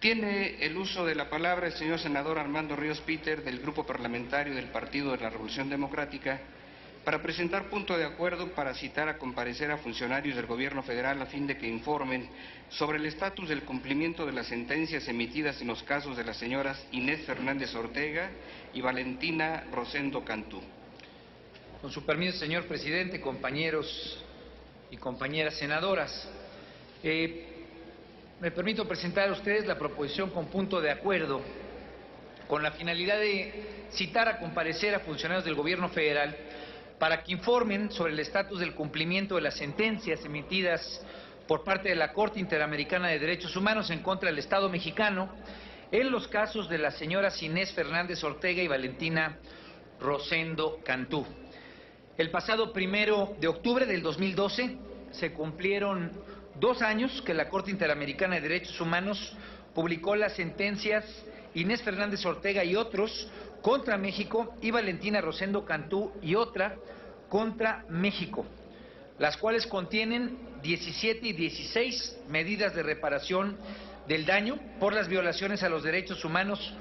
Tiene el uso de la palabra el señor senador Armando Ríos Peter, del Grupo Parlamentario del Partido de la Revolución Democrática, para presentar punto de acuerdo para citar a comparecer a funcionarios del Gobierno federal a fin de que informen sobre el estatus del cumplimiento de las sentencias emitidas en los casos de las señoras Inés Fernández Ortega y Valentina Rosendo Cantú. Con su permiso, señor presidente, compañeros y compañeras senadoras, me permito presentar a ustedes la proposición con punto de acuerdo con la finalidad de citar a comparecer a funcionarios del Gobierno federal para que informen sobre el estatus del cumplimiento de las sentencias emitidas por parte de la Corte Interamericana de Derechos Humanos en contra del Estado mexicano en los casos de las señoras Inés Fernández Ortega y Valentina Rosendo Cantú. El pasado 1 de octubre del 2012 se cumplieron 2 años que la Corte Interamericana de Derechos Humanos publicó las sentencias Inés Fernández Ortega y otros contra México y Valentina Rosendo Cantú y otra contra México, las cuales contienen 17 y 16 medidas de reparación del daño por las violaciones a los derechos humanos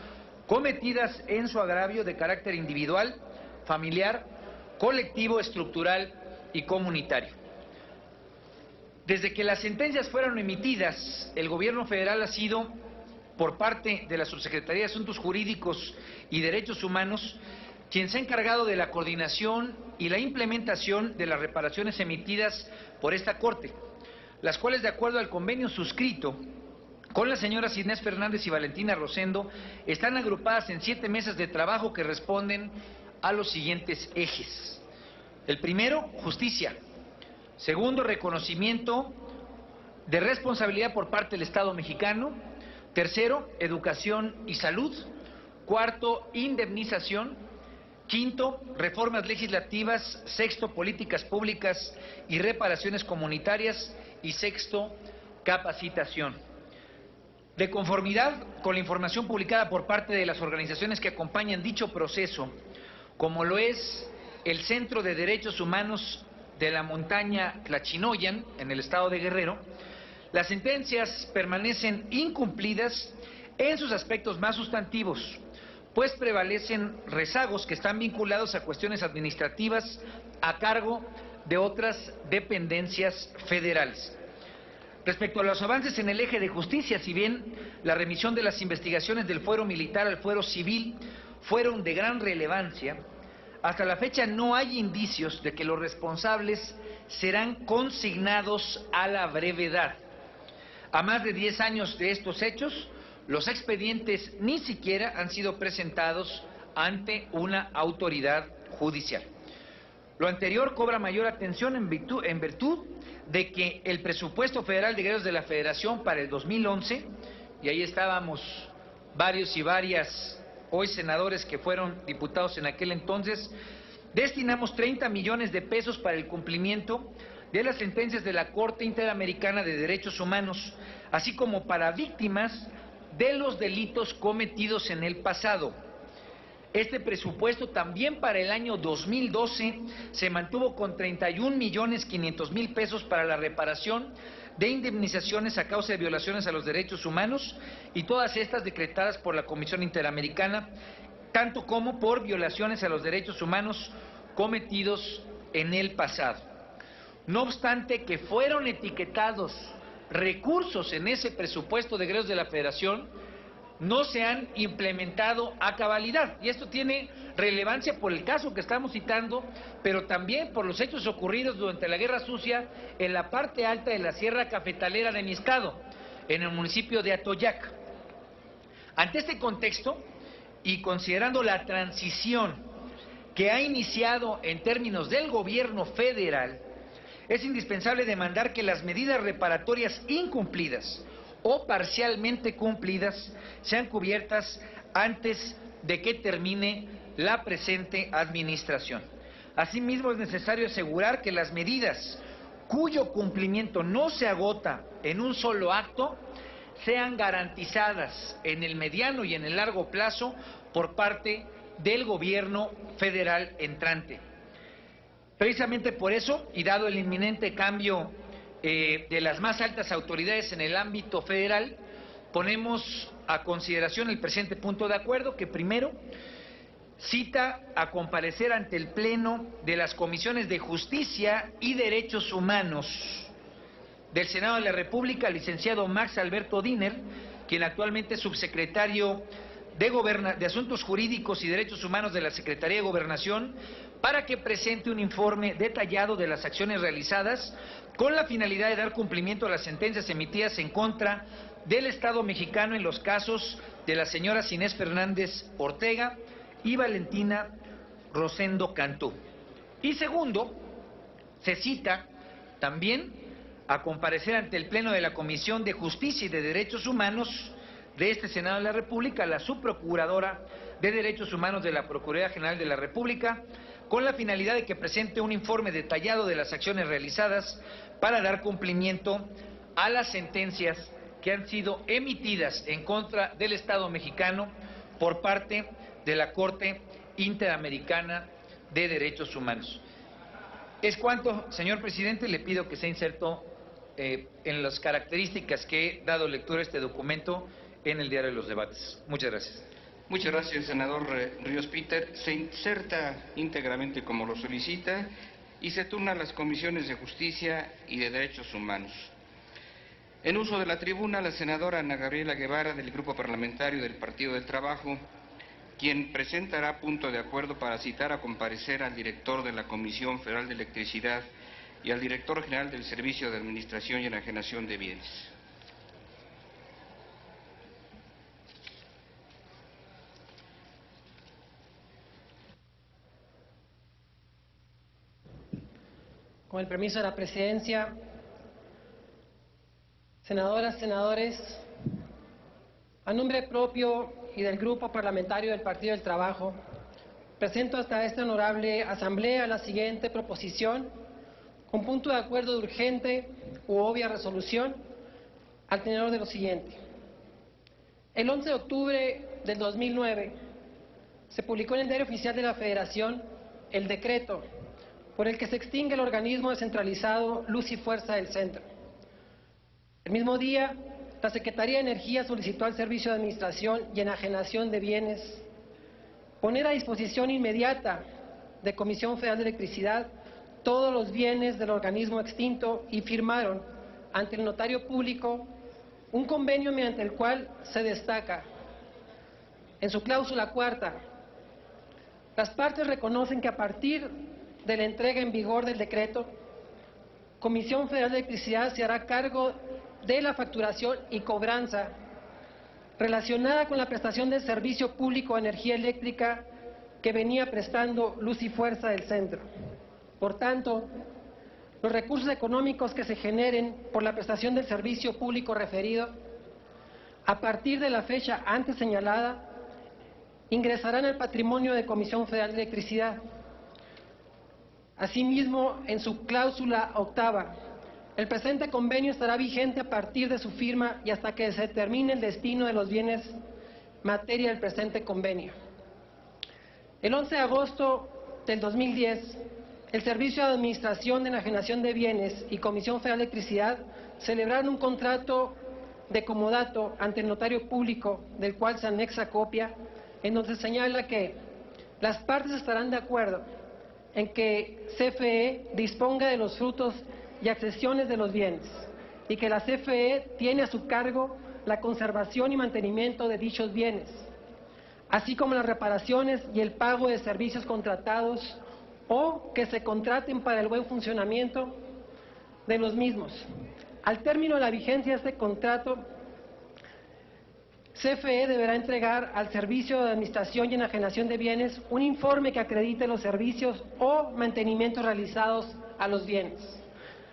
cometidas en su agravio de carácter individual, familiar, colectivo, estructural y comunitario. Desde que las sentencias fueron emitidas, el Gobierno federal ha sido, por parte de la Subsecretaría de Asuntos Jurídicos y Derechos Humanos, quien se ha encargado de la coordinación y la implementación de las reparaciones emitidas por esta Corte, las cuales, de acuerdo al convenio suscrito con las señoras Inés Fernández y Valentina Rosendo, están agrupadas en 7 mesas de trabajo que responden a los siguientes ejes. El primero, justicia. Segundo, reconocimiento de responsabilidad por parte del Estado mexicano. Tercero, educación y salud. Cuarto, indemnización. Quinto, reformas legislativas. Sexto, políticas públicas y reparaciones comunitarias. Y sexto, capacitación. De conformidad con la información publicada por parte de las organizaciones que acompañan dicho proceso, como lo es el Centro de Derechos Humanos de la Montaña Tlachinoyan, en el estado de Guerrero, las sentencias permanecen incumplidas en sus aspectos más sustantivos, pues prevalecen rezagos que están vinculados a cuestiones administrativas a cargo de otras dependencias federales. Respecto a los avances en el eje de justicia, si bien la remisión de las investigaciones del fuero militar al fuero civil fueron de gran relevancia, hasta la fecha no hay indicios de que los responsables serán consignados a la brevedad. A más de 10 años de estos hechos, los expedientes ni siquiera han sido presentados ante una autoridad judicial. Lo anterior cobra mayor atención en virtud de que el presupuesto federal de egresos de la Federación para el 2011, y ahí estábamos varios y varias hoy senadores que fueron diputados en aquel entonces, destinamos 30 millones de pesos para el cumplimiento de las sentencias de la Corte Interamericana de Derechos Humanos, así como para víctimas de los delitos cometidos en el pasado. Este presupuesto también para el año 2012 se mantuvo con 31.500.000 pesos para la reparación de indemnizaciones a causa de violaciones a los derechos humanos, y todas estas decretadas por la Comisión Interamericana, tanto como por violaciones a los derechos humanos cometidos en el pasado. No obstante que fueron etiquetados recursos en ese presupuesto de egresos de la Federación, no se han implementado a cabalidad, y esto tiene relevancia por el caso que estamos citando, pero también por los hechos ocurridos durante la Guerra Sucia en la parte alta de la Sierra Cafetalera de Mixcado, en el municipio de Atoyac. Ante este contexto, y considerando la transición que ha iniciado en términos del gobierno federal, es indispensable demandar que las medidas reparatorias incumplidas o parcialmente cumplidas sean cubiertas antes de que termine la presente administración. Asimismo, es necesario asegurar que las medidas cuyo cumplimiento no se agota en un solo acto sean garantizadas en el mediano y en el largo plazo por parte del gobierno federal entrante. Precisamente por eso, y dado el inminente cambio de las más altas autoridades en el ámbito federal, ponemos a consideración el presente punto de acuerdo, que primero cita a comparecer ante el Pleno de las Comisiones de Justicia y Derechos Humanos del Senado de la República al licenciado Max Alberto Diner, quien actualmente es subsecretario de Asuntos Jurídicos y Derechos Humanos de la Secretaría de Gobernación, para que presente un informe detallado de las acciones realizadas con la finalidad de dar cumplimiento a las sentencias emitidas en contra del Estado mexicano en los casos de las señoras Inés Fernández Ortega y Valentina Rosendo Cantú. Y segundo, se cita también a comparecer ante el Pleno de la Comisión de Justicia y de Derechos Humanos de este Senado de la República, la subprocuradora de Derechos Humanos de la Procuraduría General de la República, con la finalidad de que presente un informe detallado de las acciones realizadas para dar cumplimiento a las sentencias que han sido emitidas en contra del Estado mexicano por parte de la Corte Interamericana de Derechos Humanos. Es cuanto, señor presidente, le pido que sea inserto en las características que he dado lectura a este documento en el diario de los debates. Muchas gracias. Muchas gracias, senador Ríos Peter. Se inserta íntegramente como lo solicita y se turna a las comisiones de Justicia y de Derechos Humanos. En uso de la tribuna, la senadora Ana Gabriela Guevara, del Grupo Parlamentario del Partido del Trabajo, quien presentará punto de acuerdo para citar a comparecer al director de la Comisión Federal de Electricidad y al director general del Servicio de Administración y Enajenación de Bienes. Con el permiso de la presidencia, senadoras, senadores, a nombre propio y del Grupo Parlamentario del Partido del Trabajo, presento hasta esta honorable asamblea la siguiente proposición con punto de acuerdo de urgente u obvia resolución al tenor de lo siguiente. El 11 de octubre del 2009 se publicó en el Diario Oficial de la Federación el decreto por el que se extingue el organismo descentralizado Luz y Fuerza del Centro. El mismo día, la Secretaría de Energía solicitó al Servicio de Administración y Enajenación de Bienes poner a disposición inmediata de Comisión Federal de Electricidad todos los bienes del organismo extinto y firmaron ante el notario público un convenio mediante el cual se destaca en su cláusula cuarta: las partes reconocen que a partir de la entrega en vigor del decreto, Comisión Federal de Electricidad se hará cargo de la facturación y cobranza relacionada con la prestación del servicio público de energía eléctrica que venía prestando Luz y Fuerza del Centro. Por tanto, los recursos económicos que se generen por la prestación del servicio público referido, a partir de la fecha antes señalada, ingresarán al patrimonio de Comisión Federal de Electricidad. Asimismo, en su cláusula octava, el presente convenio estará vigente a partir de su firma y hasta que se determine el destino de los bienes materia del presente convenio. El 11 de agosto del 2010, el Servicio de Administración de Enajenación de Bienes y Comisión Federal de Electricidad celebraron un contrato de comodato ante el notario público, del cual se anexa copia, en donde se señala que las partes estarán de acuerdo en que CFE disponga de los frutos y accesiones de los bienes y que la CFE tiene a su cargo la conservación y mantenimiento de dichos bienes, así como las reparaciones y el pago de servicios contratados o que se contraten para el buen funcionamiento de los mismos. Al término de la vigencia de este contrato, CFE deberá entregar al Servicio de Administración y Enajenación de Bienes un informe que acredite los servicios o mantenimientos realizados a los bienes.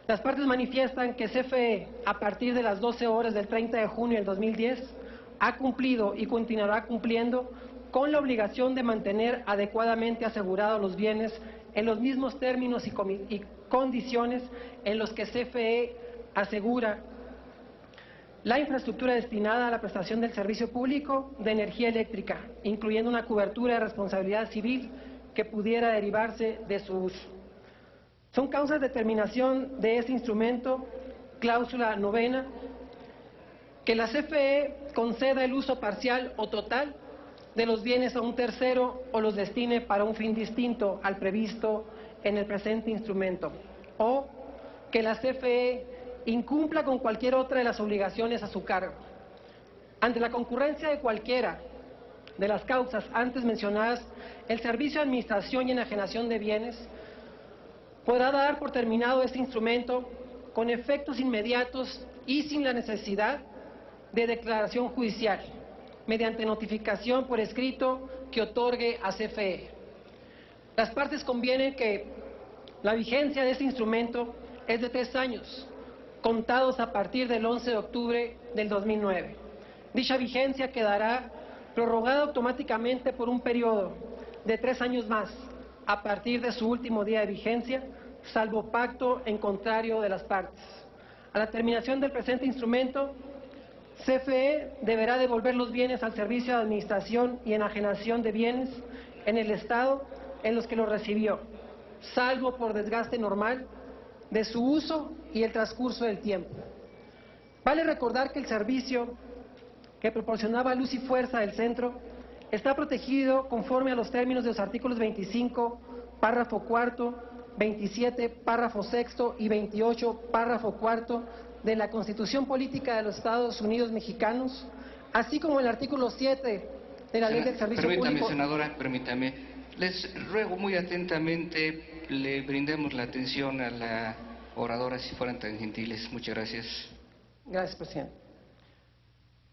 Las partes manifiestan que CFE, a partir de las 12 horas del 30 de junio del 2010, ha cumplido y continuará cumpliendo con la obligación de mantener adecuadamente asegurados los bienes en los mismos términos y condiciones en los que CFE asegura la infraestructura destinada a la prestación del servicio público de energía eléctrica, incluyendo una cobertura de responsabilidad civil que pudiera derivarse de su uso. Son causas de terminación de este instrumento, cláusula novena, que la CFE conceda el uso parcial o total de los bienes a un tercero o los destine para un fin distinto al previsto en el presente instrumento, o que la CFE incumpla con cualquier otra de las obligaciones a su cargo. Ante la concurrencia de cualquiera de las causas antes mencionadas, el Servicio de Administración y Enajenación de Bienes podrá dar por terminado este instrumento con efectos inmediatos y sin la necesidad de declaración judicial, mediante notificación por escrito que otorgue a CFE. Las partes convienen que la vigencia de este instrumento es de 3 años, contados a partir del 11 de octubre del 2009. Dicha vigencia quedará prorrogada automáticamente por un periodo de 3 años más, a partir de su último día de vigencia, salvo pacto en contrario de las partes. A la terminación del presente instrumento, CFE deberá devolver los bienes al Servicio de Administración y Enajenación de Bienes en el estado en los que los recibió, salvo por desgaste normal de su uso y el transcurso del tiempo. Vale recordar que el servicio que proporcionaba luz y fuerza del centro está protegido conforme a los términos de los artículos 25, párrafo cuarto, 27, párrafo sexto y 28, párrafo cuarto de la Constitución Política de los Estados Unidos Mexicanos, así como el artículo 7 de la Ley del Servicio Público. Senadora, permítame. Les ruego muy atentamente le brindemos la atención a la oradora si fueran tan gentiles. Muchas gracias. Gracias, presidente.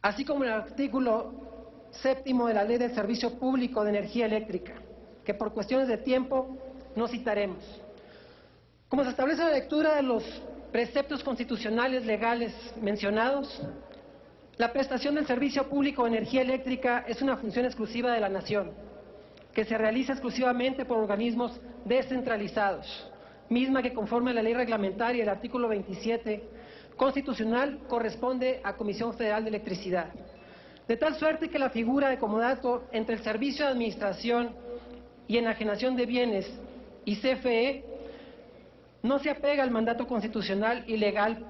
Así como el artículo 7 de la Ley del Servicio Público de Energía Eléctrica, que por cuestiones de tiempo no citaremos. Como se establece en la lectura de los preceptos constitucionales legales mencionados, la prestación del servicio público de energía eléctrica es una función exclusiva de la nación, que se realiza exclusivamente por organismos descentralizados, misma que conforme a la ley reglamentaria, el artículo 27 constitucional, corresponde a Comisión Federal de Electricidad. De tal suerte que la figura de comodato entre el Servicio de Administración y Enajenación de Bienes y CFE no se apega al mandato constitucional y legal,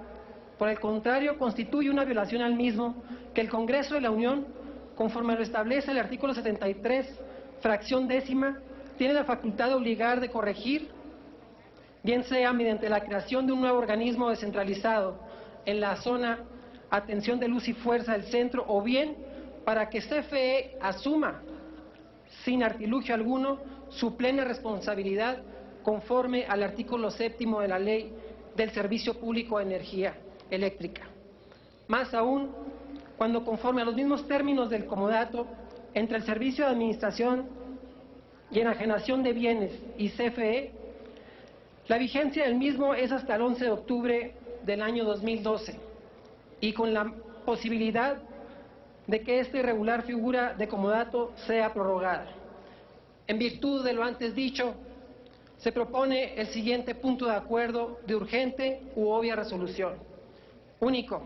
por el contrario, constituye una violación al mismo que el Congreso de la Unión, conforme lo establece el artículo 73, fracción décima, tiene la facultad de obligar, de corregir, bien sea mediante la creación de un nuevo organismo descentralizado en la zona atención de luz y fuerza del centro, o bien para que CFE asuma, sin artilugio alguno, su plena responsabilidad conforme al artículo 7 de la Ley del Servicio Público de Energía Eléctrica. Más aún, cuando conforme a los mismos términos del comodato entre el Servicio de Administración y Enajenación de Bienes y CFE, la vigencia del mismo es hasta el 11 de octubre del año 2012 y con la posibilidad de que esta irregular figura de comodato sea prorrogada. En virtud de lo antes dicho, se propone el siguiente punto de acuerdo de urgente u obvia resolución. Único,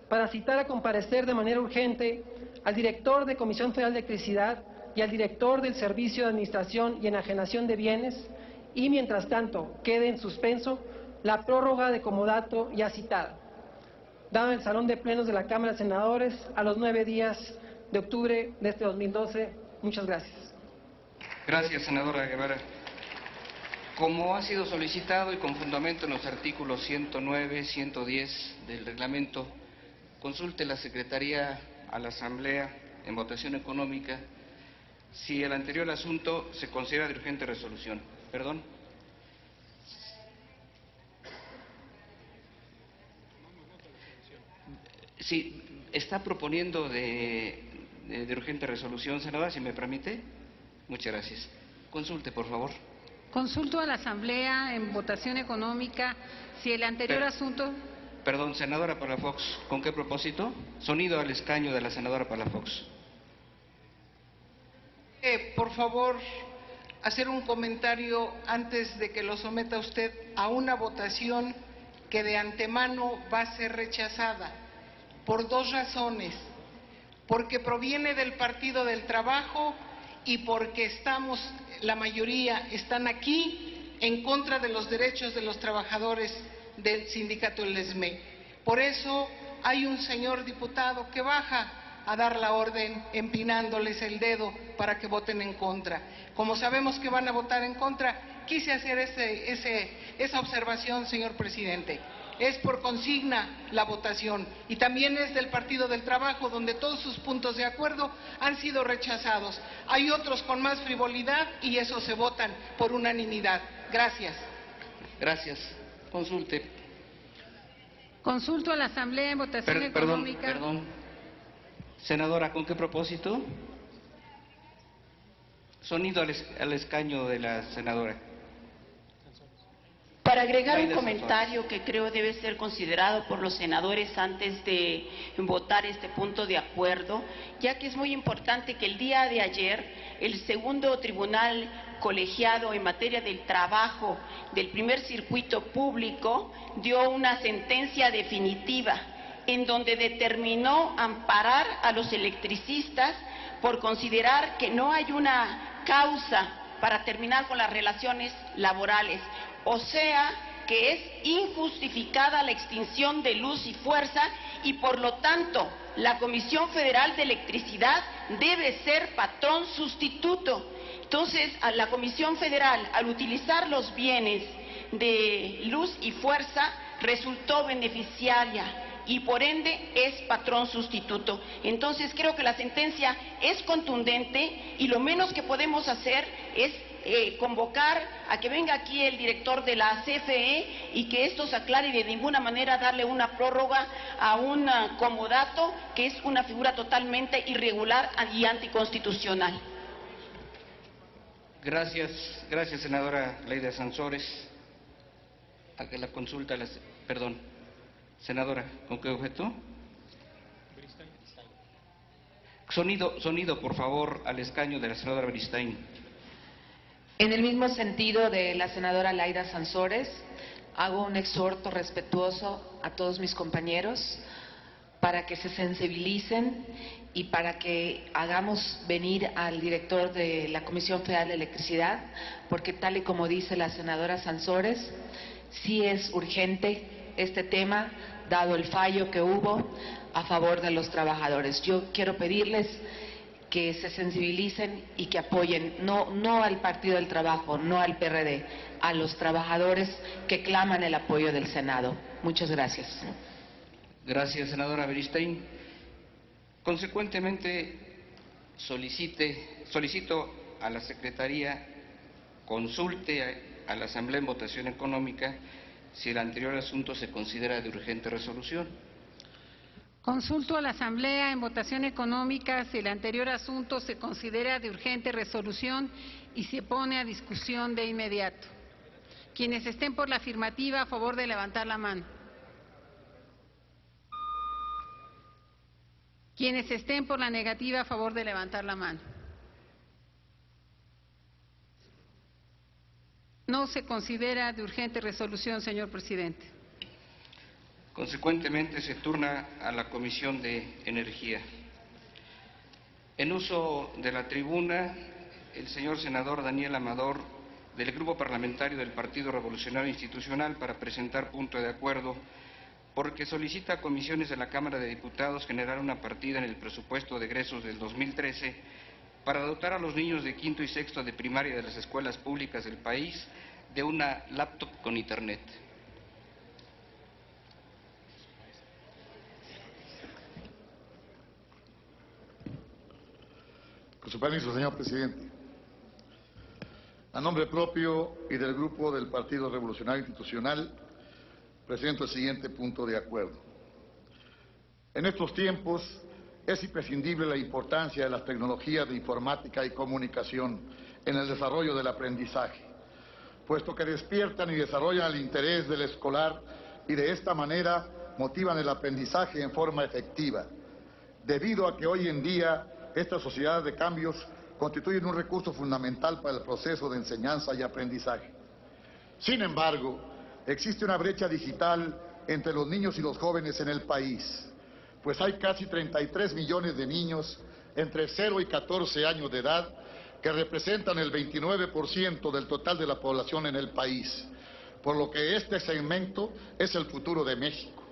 para citar a comparecer de manera urgente al director de Comisión Federal de Electricidad y al director del Servicio de Administración y Enajenación de Bienes, y mientras tanto quede en suspenso la prórroga de comodato ya citada, dado en el Salón de Plenos de la Cámara de Senadores a los 9 días de octubre de este 2012. Muchas gracias. Gracias, senadora Guevara. Como ha sido solicitado y con fundamento en los artículos 109, 110 del reglamento, consulte la Secretaría a la Asamblea en votación económica si el anterior asunto se considera de urgente resolución. ¿Perdón? Sí, está proponiendo de urgente resolución, senadora, si me permite. Muchas gracias. Consulte, por favor. Consulto a la Asamblea en votación económica si el anterior asunto... Perdón, senadora Palafox, ¿con qué propósito? Sonido al escaño de la senadora Palafox. Por favor, hacer un comentario antes de que lo someta usted a una votación que de antemano va a ser rechazada, por 2 razones. Porque proviene del Partido del Trabajo y porque la mayoría están aquí en contra de los derechos de los trabajadores del sindicato del ESME. Por eso hay un señor diputado que baja a dar la orden empinándoles el dedo para que voten en contra. Como sabemos que van a votar en contra, quise hacer esa observación, señor presidente. Es por consigna la votación y también es del Partido del Trabajo, donde todos sus puntos de acuerdo han sido rechazados. Hay otros con más frivolidad y esos se votan por unanimidad. Gracias. Gracias. Consulte. Consulto a la Asamblea en votación económica. Perdón. Senadora, ¿con qué propósito? Sonido al escaño de la senadora. Para agregar un comentario que creo debe ser considerado por los senadores antes de votar este punto de acuerdo, ya que es muy importante que el día de ayer el segundo tribunal colegiado en materia del trabajo del primer circuito público dio una sentencia definitiva en donde determinó amparar a los electricistas por considerar que no hay una causa para terminar con las relaciones laborales. O sea, que es injustificada la extinción de Luz y Fuerza y por lo tanto la Comisión Federal de Electricidad debe ser patrón sustituto. Entonces, a la Comisión Federal, al utilizar los bienes de Luz y Fuerza, resultó beneficiaria y por ende es patrón sustituto. Entonces creo que la sentencia es contundente y lo menos que podemos hacer es convocar a que venga aquí el director de la CFE y que esto se aclare y de ninguna manera darle una prórroga a un comodato que es una figura totalmente irregular y anticonstitucional. Gracias, senadora Laida Sansores. A que la consulta, perdón, senadora, ¿con qué objeto? Sonido, por favor, al escaño de la senadora Beristain. En el mismo sentido de la senadora Laida Sansores, hago un exhorto respetuoso a todos mis compañeros para que se sensibilicen y para que hagamos venir al director de la Comisión Federal de Electricidad, porque tal y como dice la senadora Sansores, sí es urgente este tema, dado el fallo que hubo a favor de los trabajadores. Yo quiero pedirles que se sensibilicen y que apoyen, no al Partido del Trabajo, no al PRD, a los trabajadores que claman el apoyo del Senado. Muchas gracias. Gracias, senadora Beristain. Consecuentemente, solicito a la Secretaría consulte a la Asamblea en votación económica si el anterior asunto se considera de urgente resolución. Consulto a la Asamblea en votación económica si el anterior asunto se considera de urgente resolución y se pone a discusión de inmediato. Quienes estén por la afirmativa, a favor de levantar la mano. Quienes estén por la negativa, a favor de levantar la mano. No se considera de urgente resolución, señor presidente. Consecuentemente, se turna a la Comisión de Energía. En uso de la tribuna, el señor senador Daniel Amador, del Grupo Parlamentario del Partido Revolucionario Institucional, para presentar punto de acuerdo, porque solicita a comisiones de la Cámara de Diputados generar una partida en el presupuesto de egresos del 2013 para dotar a los niños de quinto y sexto de primaria de las escuelas públicas del país de una laptop con Internet. Con su permiso, señor presidente. A nombre propio y del Grupo del Partido Revolucionario Institucional, presento el siguiente punto de acuerdo. En estos tiempos es imprescindible la importancia de las tecnologías de informática y comunicación en el desarrollo del aprendizaje, puesto que despiertan y desarrollan el interés del escolar y de esta manera motivan el aprendizaje en forma efectiva, debido a que hoy en día estas sociedades de cambios constituyen un recurso fundamental para el proceso de enseñanza y aprendizaje. Sin embargo, existe una brecha digital entre los niños y los jóvenes en el país, pues hay casi 33 millones de niños entre 0 y 14 años de edad que representan el 29% del total de la población en el país, por lo que este segmento es el futuro de México.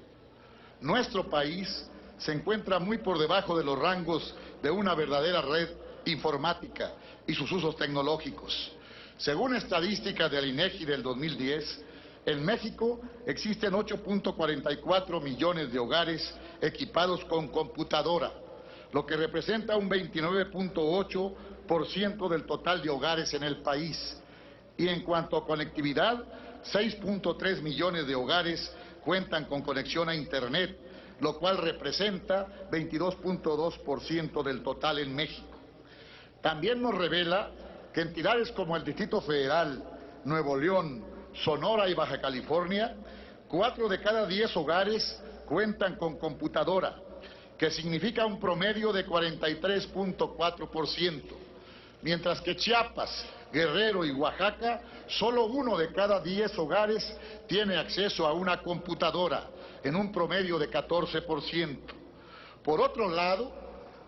nuestro país se encuentra muy por debajo de los rangos de una verdadera red informática y sus usos tecnológicos. Según estadísticas del INEGI del 2010, en México existen 8.44 millones de hogares equipados con computadora, lo que representa un 29.8% del total de hogares en el país. Y en cuanto a conectividad, 6.3 millones de hogares cuentan con conexión a Internet, lo cual representa 22.2% del total en México. También nos revela que entidades como el Distrito Federal, Nuevo León, Sonora y Baja California, 4 de cada 10 hogares cuentan con computadora, que significa un promedio de 43.4%, mientras que Chiapas, Guerrero y Oaxaca, solo 1 de cada 10 hogares tiene acceso a una computadora, en un promedio de 14%. Por otro lado,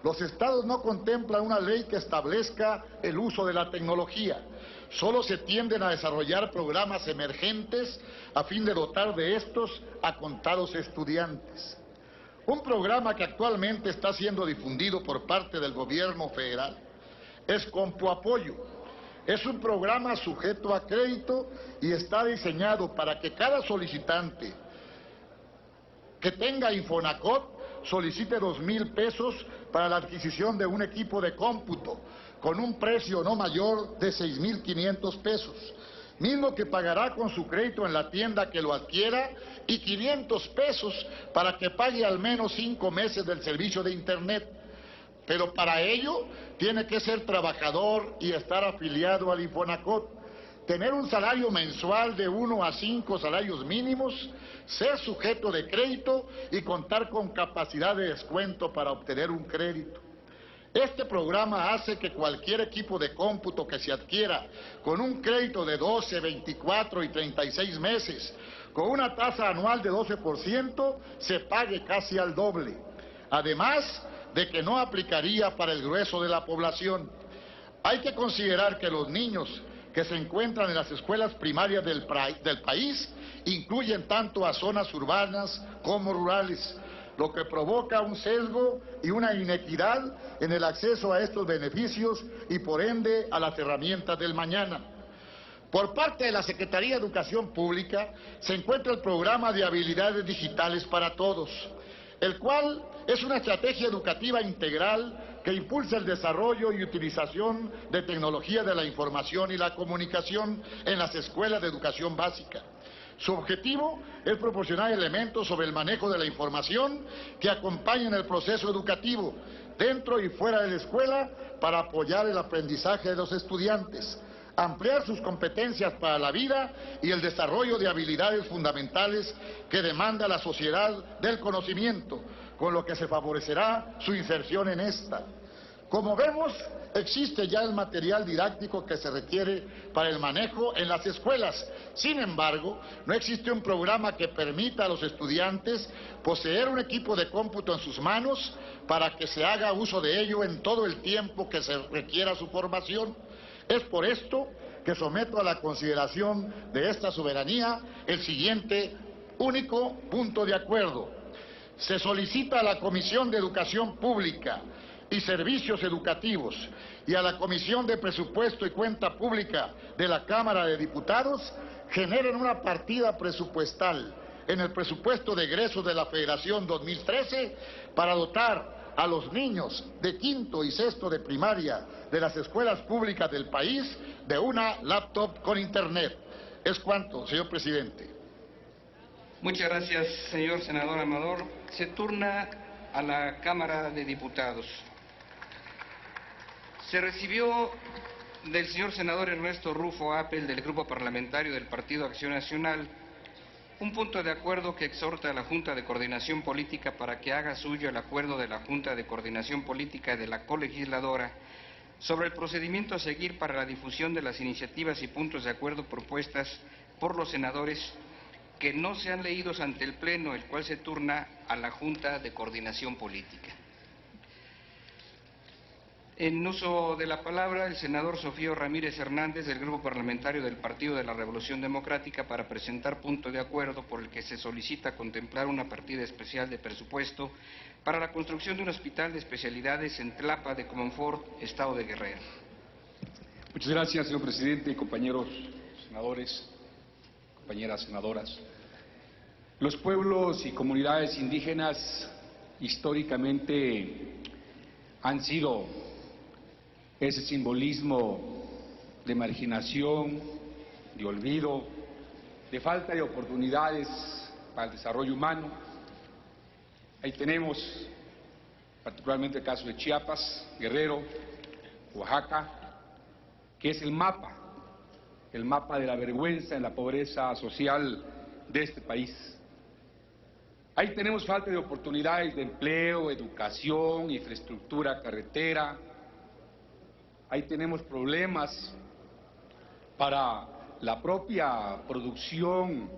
los estados no contemplan una ley que establezca el uso de la tecnología. Solo se tienden a desarrollar programas emergentes a fin de dotar de estos a contados estudiantes. Un programa que actualmente está siendo difundido por parte del gobierno federal es CompuApoyo. Es un programa sujeto a crédito y está diseñado para que cada solicitante que tenga Infonacot solicite 2,000 pesos para la adquisición de un equipo de cómputo con un precio no mayor de 6,500 pesos, mismo que pagará con su crédito en la tienda que lo adquiera, y 500 pesos para que pague al menos 5 meses del servicio de Internet. Pero para ello tiene que ser trabajador y estar afiliado al Infonacot, tener un salario mensual de 1 a 5 salarios mínimos, ser sujeto de crédito y contar con capacidad de descuento para obtener un crédito. Este programa hace que cualquier equipo de cómputo que se adquiera con un crédito de 12, 24 y 36 meses, con una tasa anual de 12%, se pague casi al doble. Además de que no aplicaría para el grueso de la población. Hay que considerar que los niños que se encuentran en las escuelas primarias del país incluyen tanto a zonas urbanas como rurales, lo que provoca un sesgo y una inequidad en el acceso a estos beneficios y por ende a las herramientas del mañana. Por parte de la Secretaría de Educación Pública se encuentra el programa de habilidades digitales para todos, el cual es una estrategia educativa integral que impulsa el desarrollo y utilización de tecnología de la información y la comunicación en las escuelas de educación básica. Su objetivo es proporcionar elementos sobre el manejo de la información que acompañen el proceso educativo dentro y fuera de la escuela para apoyar el aprendizaje de los estudiantes, ampliar sus competencias para la vida y el desarrollo de habilidades fundamentales que demanda la sociedad del conocimiento, con lo que se favorecerá su inserción en esta. Como vemos, existe ya el material didáctico que se requiere para el manejo en las escuelas. Sin embargo, no existe un programa que permita a los estudiantes poseer un equipo de cómputo en sus manos para que se haga uso de ello en todo el tiempo que se requiera su formación. Es por esto que someto a la consideración de esta soberanía el siguiente único punto de acuerdo. Se solicita a la Comisión de Educación Pública y Servicios Educativos y a la Comisión de Presupuesto y Cuenta Pública de la Cámara de Diputados generen una partida presupuestal en el presupuesto de egresos de la Federación 2013 para dotar a los niños de quinto y sexto de primaria de las escuelas públicas del país de una laptop con Internet. Es cuanto, señor presidente. Muchas gracias, señor senador Amador. Se turna a la Cámara de Diputados. Se recibió del señor senador Ernesto Rufo Apel, del Grupo Parlamentario del Partido Acción Nacional, un punto de acuerdo que exhorta a la Junta de Coordinación Política para que haga suyo el acuerdo de la Junta de Coordinación Política de la colegisladora sobre el procedimiento a seguir para la difusión de las iniciativas y puntos de acuerdo propuestas por los senadores que no sean leídos ante el Pleno, el cual se turna a la Junta de Coordinación Política. En uso de la palabra, el senador Sofío Ramírez Hernández, del Grupo Parlamentario del Partido de la Revolución Democrática, para presentar punto de acuerdo por el que se solicita contemplar una partida especial de presupuesto para la construcción de un hospital de especialidades en Tlapa de Comonfort, Estado de Guerrero. Muchas gracias, señor presidente, compañeros senadores, compañeras senadoras. Los pueblos y comunidades indígenas históricamente han sido ese simbolismo de marginación, de olvido, de falta de oportunidades para el desarrollo humano. Ahí tenemos particularmente el caso de Chiapas, Guerrero, Oaxaca, que es el mapa de la vergüenza en la pobreza social de este país. Ahí tenemos falta de oportunidades de empleo, educación, infraestructura carretera. Ahí tenemos problemas para la propia producción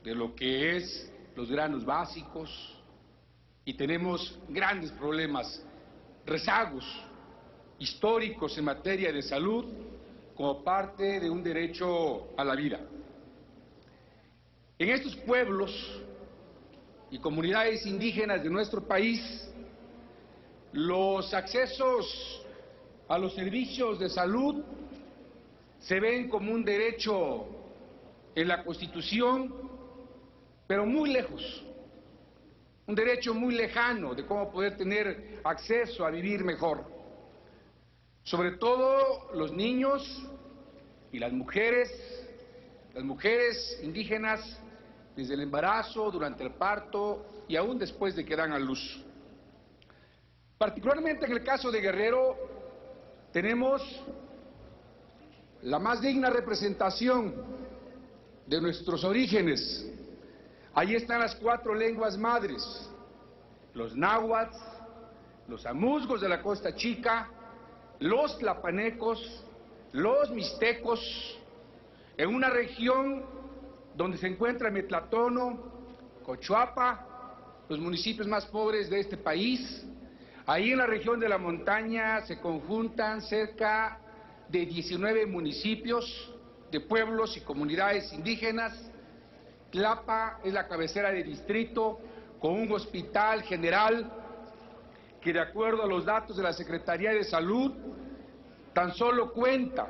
de lo que es los granos básicos y tenemos grandes problemas, rezagos históricos en materia de salud como parte de un derecho a la vida. En estos pueblos y comunidades indígenas de nuestro país, los accesos a los servicios de salud se ven como un derecho en la Constitución, pero muy lejos, un derecho muy lejano de cómo poder tener acceso a vivir mejor. Sobre todo los niños y las mujeres indígenas, desde el embarazo, durante el parto y aún después de que dan a luz. Particularmente en el caso de Guerrero, tenemos la más digna representación de nuestros orígenes. Ahí están las 4 lenguas madres, los náhuatl, los amuzgos de la Costa Chica, los tlapanecos, los mixtecos, en una región donde se encuentra Metlatono, Cochuapa, los municipios más pobres de este país. Ahí en la región de la montaña se conjuntan cerca de 19 municipios de pueblos y comunidades indígenas. Tlapa es la cabecera de distrito con un hospital general que, de acuerdo a los datos de la Secretaría de Salud, tan solo cuenta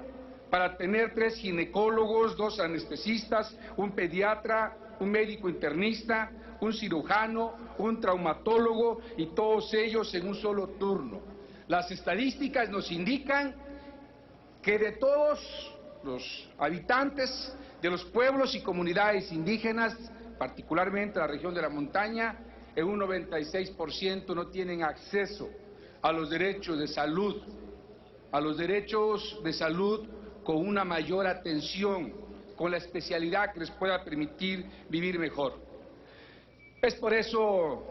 para tener 3 ginecólogos, 2 anestesistas, un pediatra, un médico internista, un cirujano, un traumatólogo y todos ellos en un solo turno. Las estadísticas nos indican que de todos los habitantes de los pueblos y comunidades indígenas, particularmente la región de la montaña, en un 96% no tienen acceso a los derechos de salud, con una mayor atención, con la especialidad que les pueda permitir vivir mejor. Es por eso,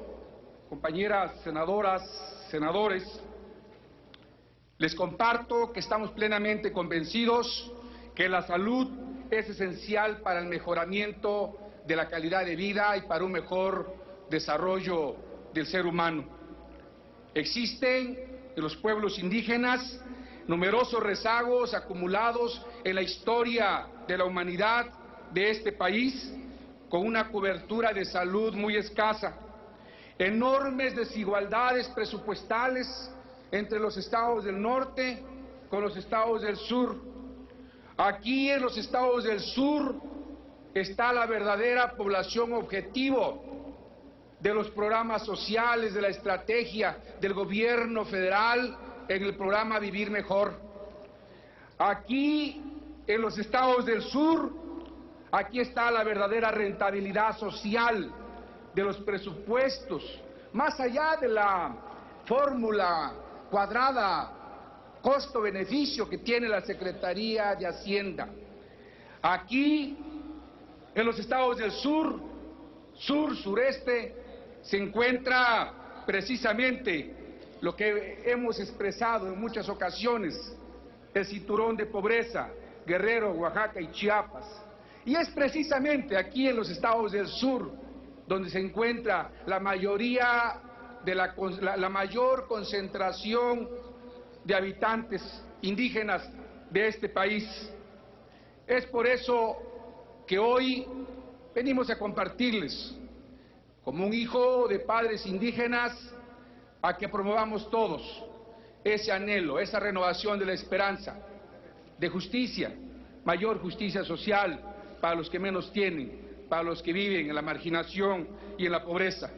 compañeras senadoras, senadores, les comparto que estamos plenamente convencidos que la salud es esencial para el mejoramiento de la calidad de vida y para un mejor desarrollo del ser humano. Existen en los pueblos indígenas numerosos rezagos acumulados en la historia de la humanidad de este país, con una cobertura de salud muy escasa, enormes desigualdades presupuestales entre los estados del norte con los estados del sur. Aquí en los estados del sur está la verdadera población objetivo de los programas sociales, de la estrategia del gobierno federal en el programa Vivir Mejor. Aquí en los estados del sur, aquí está la verdadera rentabilidad social de los presupuestos, más allá de la fórmula cuadrada costo-beneficio que tiene la Secretaría de Hacienda. Aquí, en los estados del sur, sureste, se encuentra precisamente lo que hemos expresado en muchas ocasiones, el cinturón de pobreza, Guerrero, Oaxaca y Chiapas. Y es precisamente aquí en los estados del sur donde se encuentra la mayor concentración de habitantes indígenas de este país. Es por eso que hoy venimos a compartirles, como un hijo de padres indígenas, a que promovamos todos ese anhelo, esa renovación de la esperanza, de justicia, mayor justicia social para los que menos tienen, para los que viven en la marginación y en la pobreza.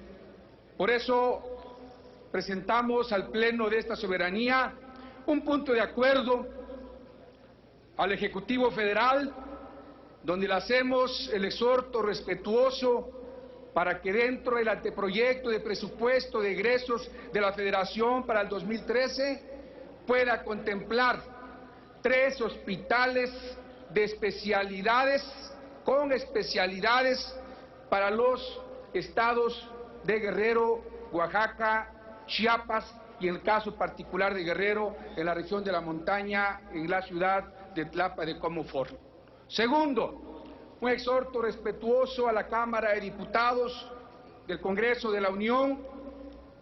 Por eso presentamos al Pleno de esta soberanía un punto de acuerdo al Ejecutivo Federal, donde le hacemos el exhorto respetuoso para que dentro del anteproyecto de presupuesto de egresos de la Federación para el 2013 pueda contemplar 3 hospitales de especialidades, con especialidades para los estados de Guerrero, Oaxaca, Chiapas y en el caso particular de Guerrero, en la región de la montaña, en la ciudad de Tlapa de Comonfort. Segundo, un exhorto respetuoso a la Cámara de Diputados del Congreso de la Unión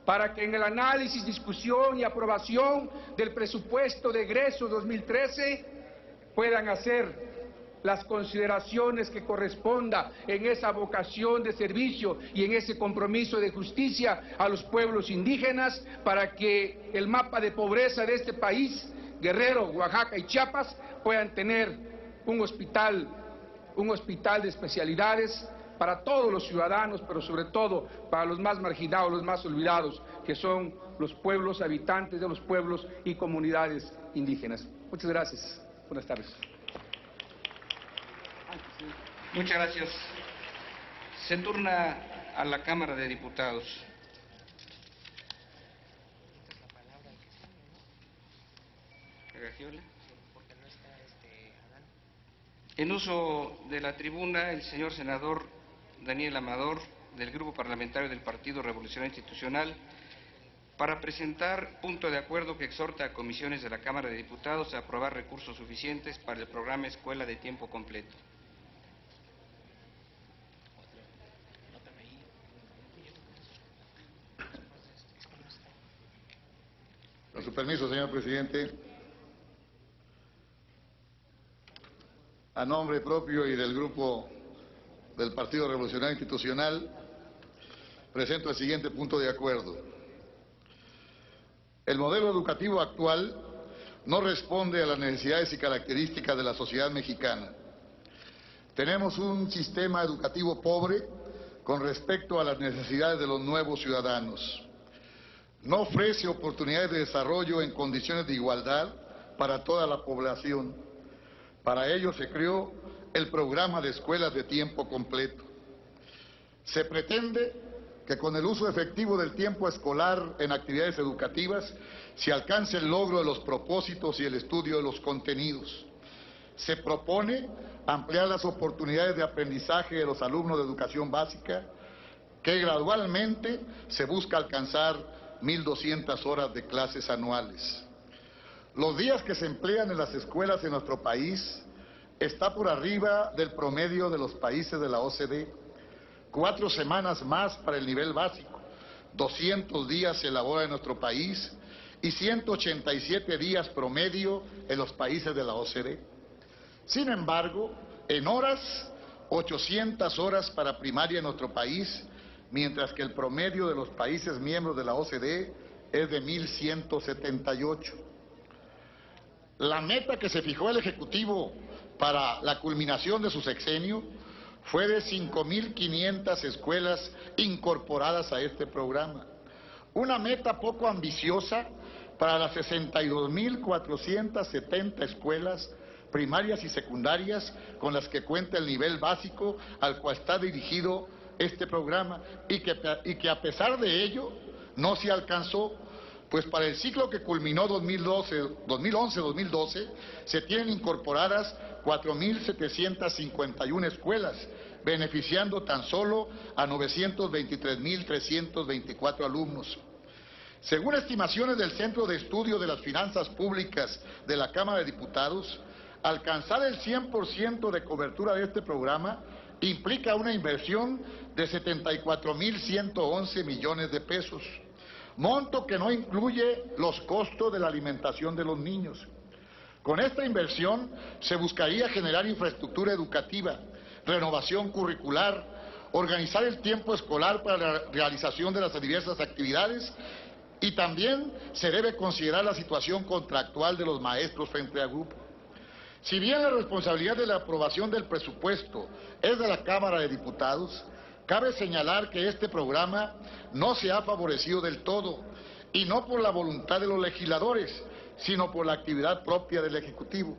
para que en el análisis, discusión y aprobación del presupuesto de egresos 2013 puedan hacer las consideraciones que corresponda en esa vocación de servicio y en ese compromiso de justicia a los pueblos indígenas para que el mapa de pobreza de este país, Guerrero, Oaxaca y Chiapas, puedan tener un hospital de especialidades para todos los ciudadanos, pero sobre todo para los más marginados, los más olvidados, que son los pueblos habitantes de los pueblos y comunidades indígenas. Muchas gracias. Buenas tardes. Muchas gracias. Se turna a la Cámara de Diputados. En uso de la tribuna, el señor senador Daniel Amador, del Grupo Parlamentario del Partido Revolucionario Institucional, para presentar punto de acuerdo que exhorta a comisiones de la Cámara de Diputados a aprobar recursos suficientes para el programa Escuela de Tiempo Completo. Con su permiso, señor presidente, a nombre propio y del Grupo del Partido Revolucionario Institucional, presento el siguiente punto de acuerdo. El modelo educativo actual no responde a las necesidades y características de la sociedad mexicana. Tenemos un sistema educativo pobre con respecto a las necesidades de los nuevos ciudadanos. No ofrece oportunidades de desarrollo en condiciones de igualdad para toda la población. Para ello se creó el programa de escuelas de tiempo completo. Se pretende que con el uso efectivo del tiempo escolar en actividades educativas se alcance el logro de los propósitos y el estudio de los contenidos. Se propone ampliar las oportunidades de aprendizaje de los alumnos de educación básica, que gradualmente se busca alcanzar 1.200 horas de clases anuales. Los días que se emplean en las escuelas en nuestro país está por arriba del promedio de los países de la OCDE. 4 semanas más para el nivel básico, 200 días se elabora en nuestro país y 187 días promedio en los países de la OCDE. Sin embargo, en horas, 800 horas para primaria en nuestro país, mientras que el promedio de los países miembros de la OCDE es de 1.178. La meta que se fijó el Ejecutivo para la culminación de su sexenio fue de 5.500 escuelas incorporadas a este programa. Una meta poco ambiciosa para las 62.470 escuelas primarias y secundarias con las que cuenta el nivel básico al cual está dirigido este programa y que a pesar de ello no se alcanzó, pues para el ciclo que culminó 2011-2012 se tienen incorporadas 4.751 escuelas, beneficiando tan solo a 923.324 alumnos. Según estimaciones del Centro de Estudio de las Finanzas Públicas de la Cámara de Diputados, alcanzar el 100% de cobertura de este programa implica una inversión de 74.111 millones de pesos. monto que no incluye los costos de la alimentación de los niños. Con esta inversión se buscaría generar infraestructura educativa, renovación curricular, organizar el tiempo escolar para la realización de las diversas actividades y también se debe considerar la situación contractual de los maestros frente al grupo. Si bien la responsabilidad de la aprobación del presupuesto es de la Cámara de Diputados, cabe señalar que este programa no se ha favorecido del todo, y no por la voluntad de los legisladores, sino por la actividad propia del Ejecutivo.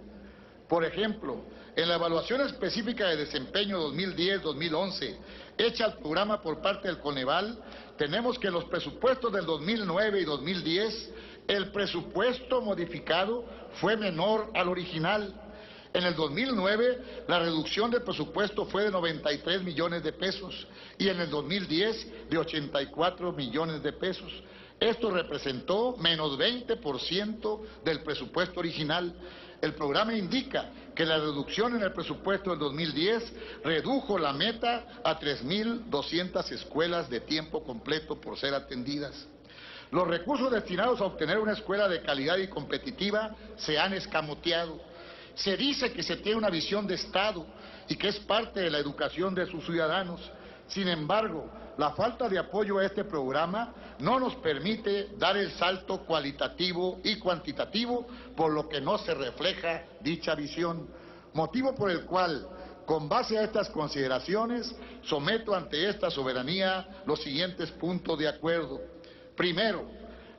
Por ejemplo, en la evaluación específica de desempeño 2010-2011, hecha al programa por parte del Coneval, tenemos que los presupuestos del 2009 y 2010, el presupuesto modificado fue menor al original. En el 2009, la reducción del presupuesto fue de 93 millones de pesos y en el 2010 de 84 millones de pesos. Esto representó menos 20% del presupuesto original. El programa indica que la reducción en el presupuesto del 2010 redujo la meta a 3.200 escuelas de tiempo completo por ser atendidas. Los recursos destinados a obtener una escuela de calidad y competitiva se han escamoteado. Se dice que se tiene una visión de Estado y que es parte de la educación de sus ciudadanos. Sin embargo, la falta de apoyo a este programa no nos permite dar el salto cualitativo y cuantitativo, por lo que no se refleja dicha visión. Motivo por el cual, con base a estas consideraciones, someto ante esta soberanía los siguientes puntos de acuerdo. Primero,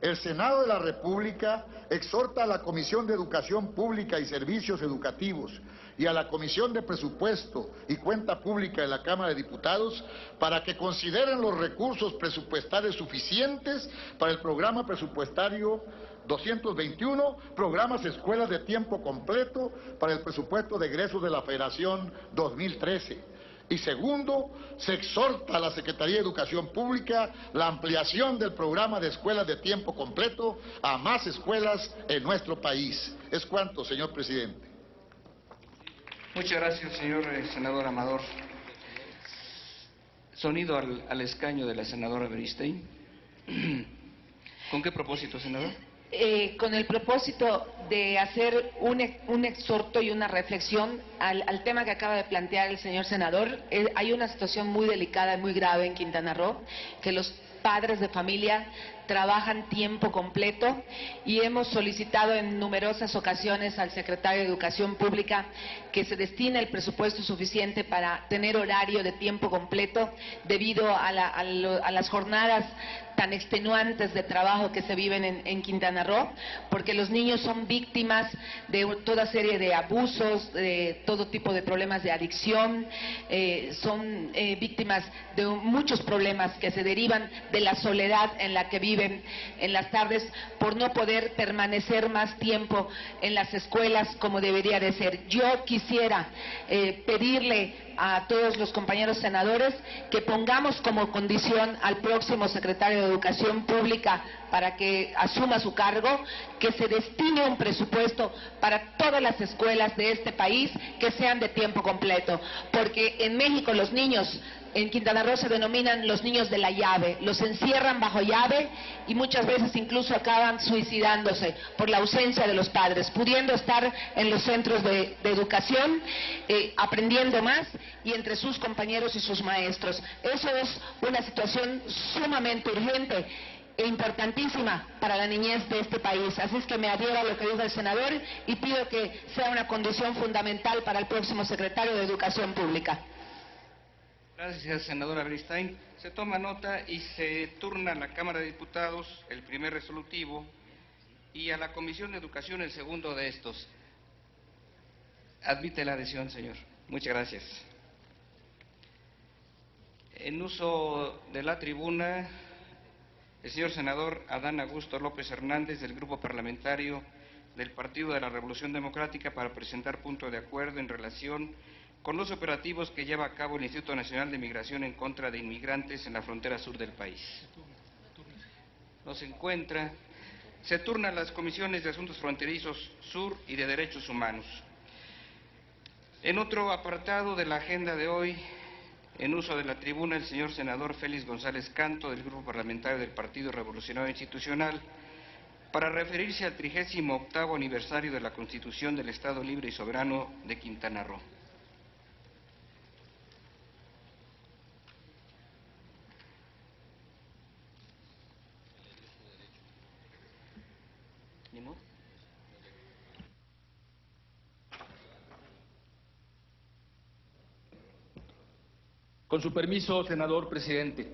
el Senado de la República exhorta a la Comisión de Educación Pública y Servicios Educativos y a la Comisión de Presupuesto y Cuenta Pública de la Cámara de Diputados para que consideren los recursos presupuestarios suficientes para el programa presupuestario 221, programas escuelas de tiempo completo para el presupuesto de egresos de la Federación 2013. Y segundo, se exhorta a la Secretaría de Educación Pública la ampliación del programa de escuelas de tiempo completo a más escuelas en nuestro país. Es cuanto, señor presidente. Muchas gracias, señor senador Amador. Sonido al escaño de la senadora Beristain. ¿Con qué propósito, senador? Con el propósito de hacer un exhorto y una reflexión al tema que acaba de plantear el señor senador. Hay una situación muy delicada y muy grave en Quintana Roo, que los padres de familia trabajan tiempo completo y hemos solicitado en numerosas ocasiones al secretario de Educación Pública que se destine el presupuesto suficiente para tener horario de tiempo completo debido a las jornadas tan extenuantes de trabajo que se viven en Quintana Roo, porque los niños son víctimas de toda serie de abusos, de todo tipo de problemas de adicción, son víctimas de muchos problemas que se derivan de la soledad en la que viven en las tardes por no poder permanecer más tiempo en las escuelas como debería de ser. Yo quisiera pedirle a todos los compañeros senadores que pongamos como condición al próximo secretario de Educación Pública para que asuma su cargo, que se destine un presupuesto para todas las escuelas de este país que sean de tiempo completo, porque en México los niños en Quintana Roo se denominan los niños de la llave, los encierran bajo llave y muchas veces incluso acaban suicidándose por la ausencia de los padres, pudiendo estar en los centros de educación, aprendiendo más y entre sus compañeros y sus maestros. Eso es una situación sumamente urgente e importantísima para la niñez de este país. Así es que me adhiero a lo que dijo el senador y pido que sea una condición fundamental para el próximo secretario de Educación Pública. Gracias, senadora Beristain. Se toma nota y se turna a la Cámara de Diputados el primer resolutivo y a la Comisión de Educación el segundo de estos. Admite la adhesión, señor. Muchas gracias. En uso de la tribuna, el señor senador Adán Augusto López Hernández, del Grupo Parlamentario del Partido de la Revolución Democrática, para presentar punto de acuerdo en relación con los operativos que lleva a cabo el Instituto Nacional de Migración en contra de inmigrantes en la frontera sur del país. No se encuentra. Se turnan las comisiones de Asuntos Fronterizos Sur y de Derechos Humanos. En otro apartado de la agenda de hoy, En uso de la tribuna, el señor senador Félix González Canto, del Grupo Parlamentario del Partido Revolucionario Institucional, para referirse al 38º aniversario de la Constitución del Estado Libre y Soberano de Quintana Roo. Con su permiso, senador presidente.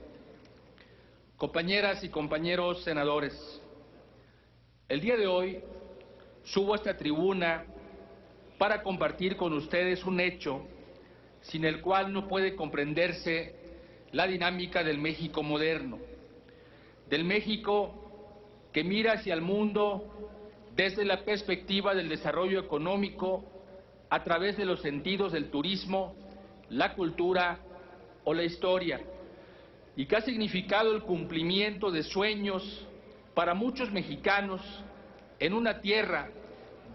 Compañeras y compañeros senadores, el día de hoy subo a esta tribuna para compartir con ustedes un hecho sin el cual no puede comprenderse la dinámica del México moderno, del México que mira hacia el mundo desde la perspectiva del desarrollo económico a través de los sentidos del turismo, la cultura o la historia, y que ha significado el cumplimiento de sueños para muchos mexicanos en una tierra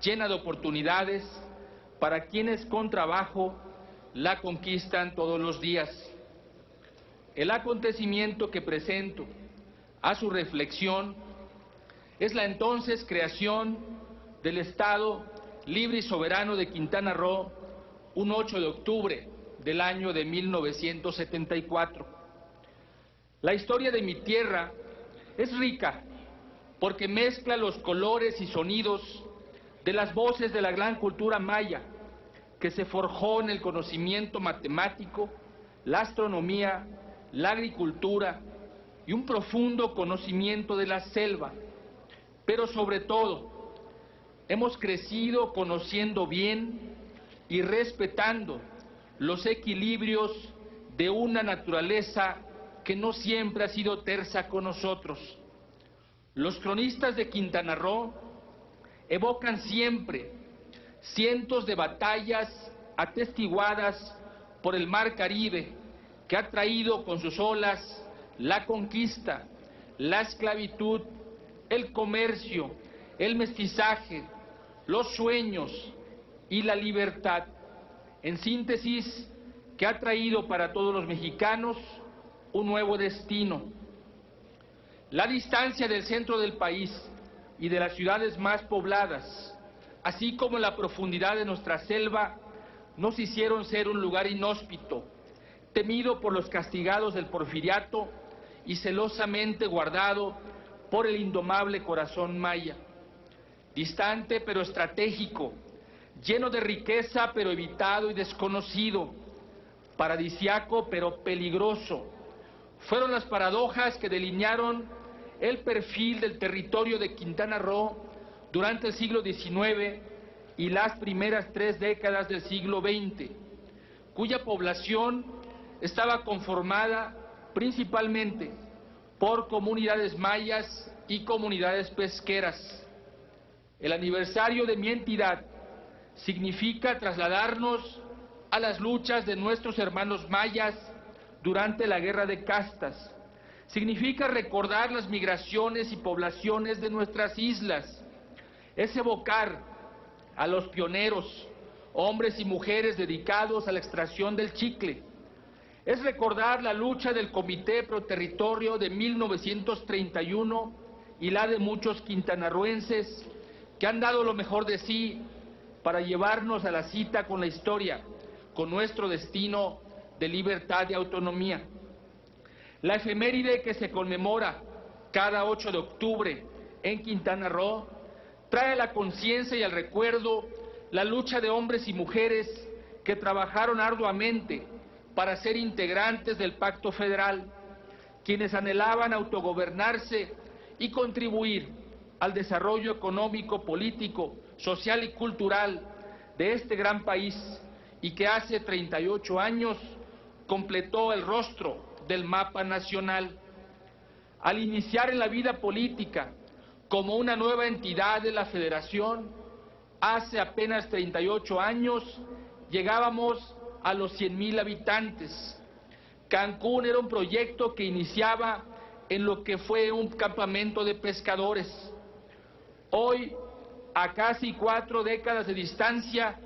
llena de oportunidades para quienes con trabajo la conquistan todos los días. El acontecimiento que presento a su reflexión es la entonces creación del Estado Libre y Soberano de Quintana Roo, un 8 de octubre del año de 1974. La historia de mi tierra es rica porque mezcla los colores y sonidos de las voces de la gran cultura maya que se forjó en el conocimiento matemático, la astronomía, la agricultura y un profundo conocimiento de la selva. Pero sobre todo, hemos crecido conociendo bien y respetando los equilibrios de una naturaleza que no siempre ha sido tersa con nosotros. Los cronistas de Quintana Roo evocan siempre cientos de batallas atestiguadas por el Mar Caribe, que ha traído con sus olas la conquista, la esclavitud, el comercio, el mestizaje, los sueños y la libertad. En síntesis, que ha traído para todos los mexicanos un nuevo destino. La distancia del centro del país y de las ciudades más pobladas, así como la profundidad de nuestra selva, nos hicieron ser un lugar inhóspito, temido por los castigados del porfiriato y celosamente guardado por el indomable corazón maya. Distante pero estratégico, lleno de riqueza pero evitado y desconocido, paradisiaco pero peligroso, fueron las paradojas que delinearon el perfil del territorio de Quintana Roo durante el siglo XIX y las primeras 3 décadas del siglo XX, cuya población estaba conformada principalmente por comunidades mayas y comunidades pesqueras. El aniversario de mi entidad significa trasladarnos a las luchas de nuestros hermanos mayas durante la Guerra de Castas. Significa recordar las migraciones y poblaciones de nuestras islas. Es evocar a los pioneros, hombres y mujeres dedicados a la extracción del chicle. Es recordar la lucha del Comité Pro Territorio de 1931 y la de muchos quintanarroenses que han dado lo mejor de sí para llevarnos a la cita con la historia, con nuestro destino de libertad y autonomía. La efeméride que se conmemora cada 8 de octubre en Quintana Roo trae a la conciencia y al recuerdo la lucha de hombres y mujeres que trabajaron arduamente para ser integrantes del Pacto Federal, quienes anhelaban autogobernarse y contribuir al desarrollo económico, político, social y cultural de este gran país, y que hace 38 años completó el rostro del mapa nacional. Al iniciar en la vida política como una nueva entidad de la Federación, hace apenas 38 años llegábamos a los 100,000 habitantes. Cancún era un proyecto que iniciaba en lo que fue un campamento de pescadores. Hoy, a casi 4 décadas de distancia,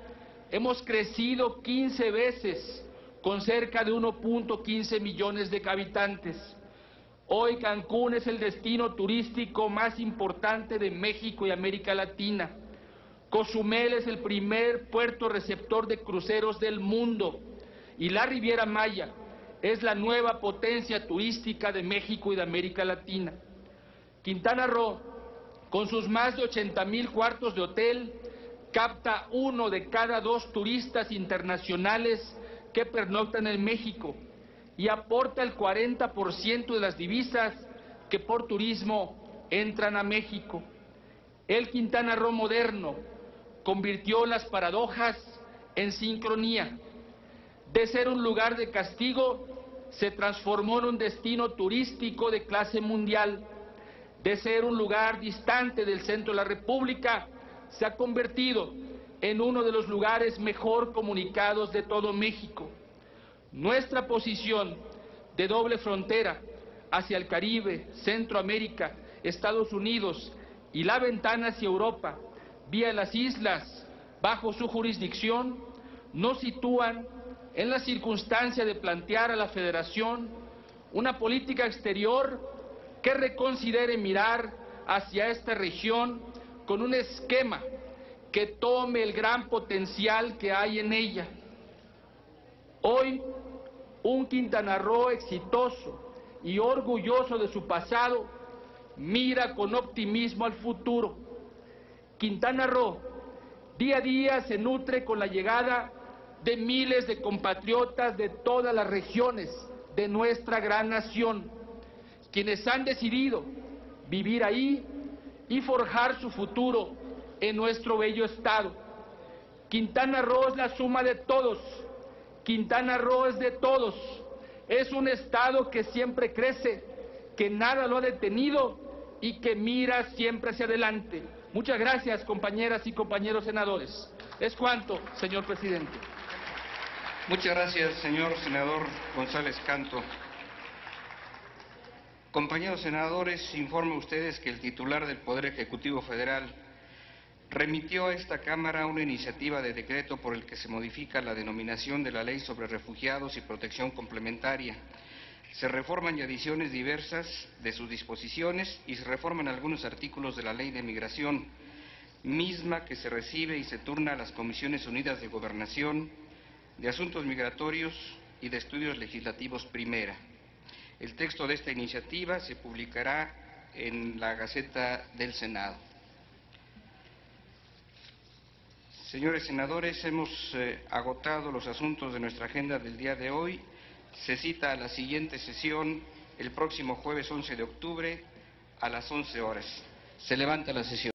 hemos crecido 15 veces con cerca de 1.15 millones de habitantes. Hoy Cancún es el destino turístico más importante de México y América Latina. Cozumel es el primer puerto receptor de cruceros del mundo y la Riviera Maya es la nueva potencia turística de México y de América Latina. Quintana Roo, con sus más de 80,000 cuartos de hotel, capta 1 de cada 2 turistas internacionales que pernoctan en México y aporta el 40% de las divisas que por turismo entran a México. El Quintana Roo moderno convirtió las paradojas en sincronía. De ser un lugar de castigo, se transformó en un destino turístico de clase mundial. De ser un lugar distante del centro de la República, se ha convertido en uno de los lugares mejor comunicados de todo México. Nuestra posición de doble frontera hacia el Caribe, Centroamérica, Estados Unidos y la ventana hacia Europa, vía las islas bajo su jurisdicción, nos sitúan en la circunstancia de plantear a la Federación una política exterior que reconsidere mirar hacia esta región con un esquema que tome el gran potencial que hay en ella. Hoy, un Quintana Roo exitoso y orgulloso de su pasado mira con optimismo al futuro. Quintana Roo día a día se nutre con la llegada de miles de compatriotas de todas las regiones de nuestra gran nación, quienes han decidido vivir ahí y forjar su futuro en nuestro bello estado. Quintana Roo es la suma de todos, Quintana Roo es de todos, es un estado que siempre crece, que nada lo ha detenido y que mira siempre hacia adelante. Muchas gracias, compañeras y compañeros senadores. Es cuanto, señor presidente. Muchas gracias, señor senador González Canto. Compañeros senadores, informo a ustedes que el titular del Poder Ejecutivo Federal remitió a esta Cámara una iniciativa de decreto por el que se modifica la denominación de la Ley sobre Refugiados y Protección Complementaria. Se reforman y adiciones diversas de sus disposiciones y se reforman algunos artículos de la Ley de Migración, misma que se recibe y se turna a las Comisiones Unidas de Gobernación, de Asuntos Migratorios y de Estudios Legislativos Primera. El texto de esta iniciativa se publicará en la Gaceta del Senado. Señores senadores, hemos agotado los asuntos de nuestra agenda del día de hoy. Se cita a la siguiente sesión el próximo jueves 11 de octubre a las 11 horas. Se levanta la sesión.